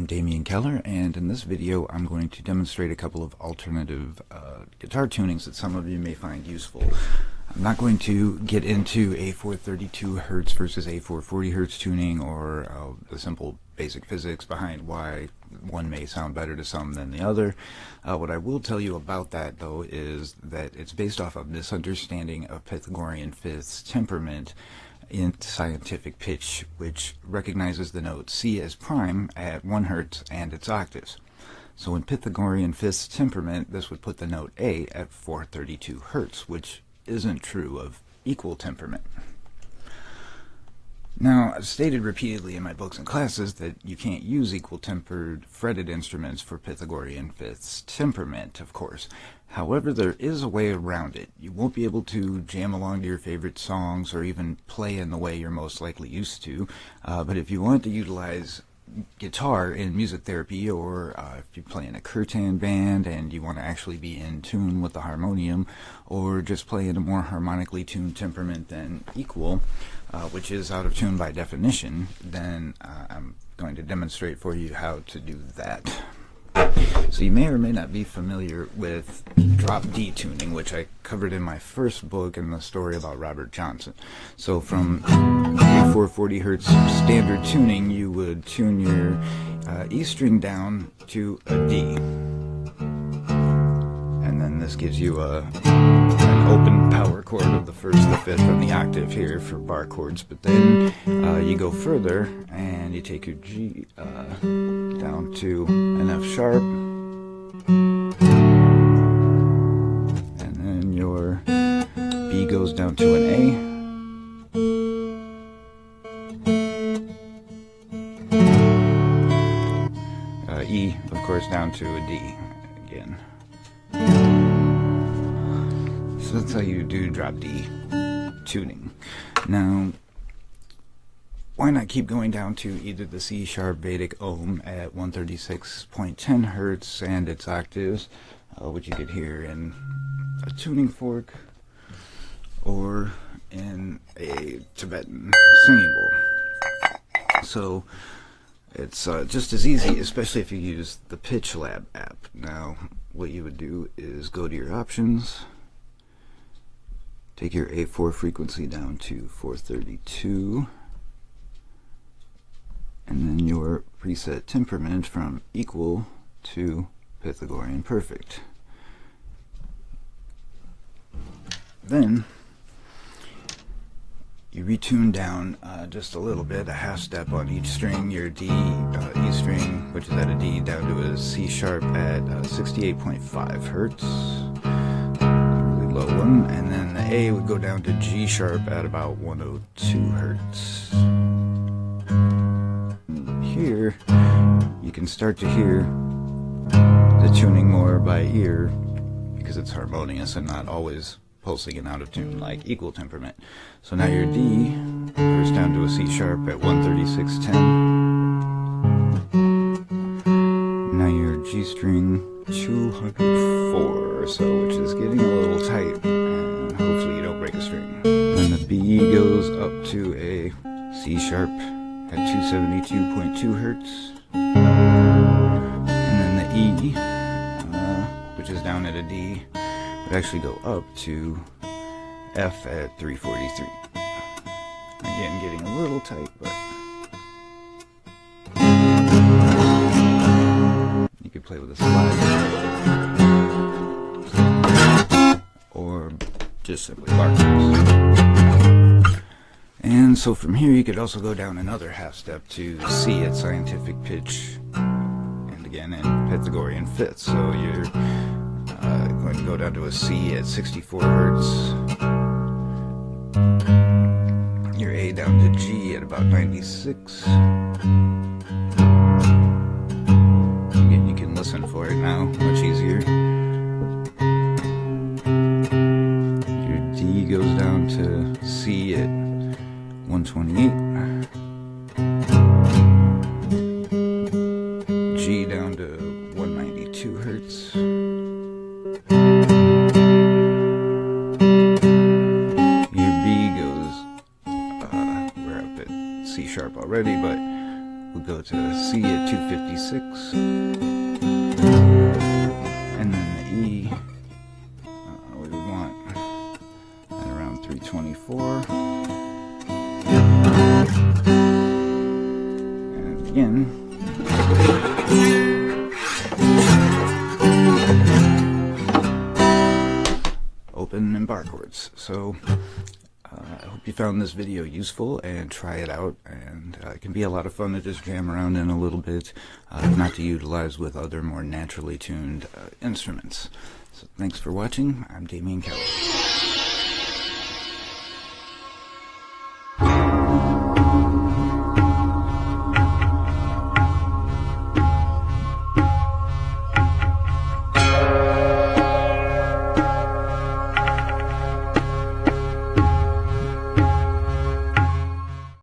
Damian Keller, and in this video I'm going to demonstrate a couple of alternative guitar tunings that some of you may find useful. I'm not going to get into a 432 Hz versus a 440 Hz tuning or the simple basic physics behind why one may sound better to some than the other. What I will tell you about that, though, is that it's based off a misunderstanding of Pythagorean fifths temperament in scientific pitch, which recognizes the note C as prime at 1 Hz and its octaves. So in Pythagorean fifths temperament, this would put the note A at 432 Hz, which isn't true of equal temperament. Now, I've stated repeatedly in my books and classes that you can't use equal-tempered fretted instruments for Pythagorean fifths temperament, of course. However, there is a way around it. You won't be able to jam along to your favorite songs or even play in the way you're most likely used to, but if you want to utilize guitar in music therapy, or if you play in a curtain band and you want to actually be in tune with the harmonium, or just play in a more harmonically tuned temperament than equal, which is out of tune by definition, then I'm going to demonstrate for you how to do that. So you may or may not be familiar with drop D tuning, which I covered in my first book in the story about Robert Johnson. So from a 440 Hz standard tuning, you would tune your E string down to a D. And then this gives you an open power chord of the first, the fifth, and the octave here for bar chords. But then you go further and you take your G down to an F sharp, and then your B goes down to an A. E, of course, down to a D again. So that's how you do drop D tuning. Now, why not keep going down to either the C sharp Vedic AUM at 136.10 Hz and its octaves, which you could hear in a tuning fork or in a Tibetan singing bowl. So it's just as easy, especially if you use the Pitch Lab app. Now, what you would do is go to your options, take your A4 frequency down to 432, and then your preset temperament from equal to Pythagorean perfect. Then you retune down just a little bit, a half step on each string, your D, E string, which is at a D, down to a C sharp at 68.5 Hz, really low one, and then the A would go down to G sharp at about 102 Hz. Here, you can start to hear the tuning more by ear because it's harmonious and not always pulsing and out of tune like equal temperament. So now your D goes down to a C sharp at 136.10. Now your G string 204 or so, which is getting a little tight, and hopefully you don't break a string. Then the B goes up to a C sharp at 272.2 Hz. And then the E, which is down at a D, would actually go up to F at 343. Again, getting a little tight, but you could play with a slide, or just simply bar chords. And so from here you could also go down another half step to C at scientific pitch, and again in Pythagorean fifths. So you're going to go down to a C at 64 Hz, your A down to G at about 96. Again, you can listen for it now, much easier. Your D goes down to C at 128, G down to 192 Hz, your B goes, we're up at C sharp already, but we'll go to C at 256, and then the E, we would want at around 324, and again, open and bar chords. So I hope you found this video useful, and try it out, and it can be a lot of fun to just jam around in a little bit, not to utilize with other more naturally tuned instruments. So thanks for watching. I'm Damian Keller.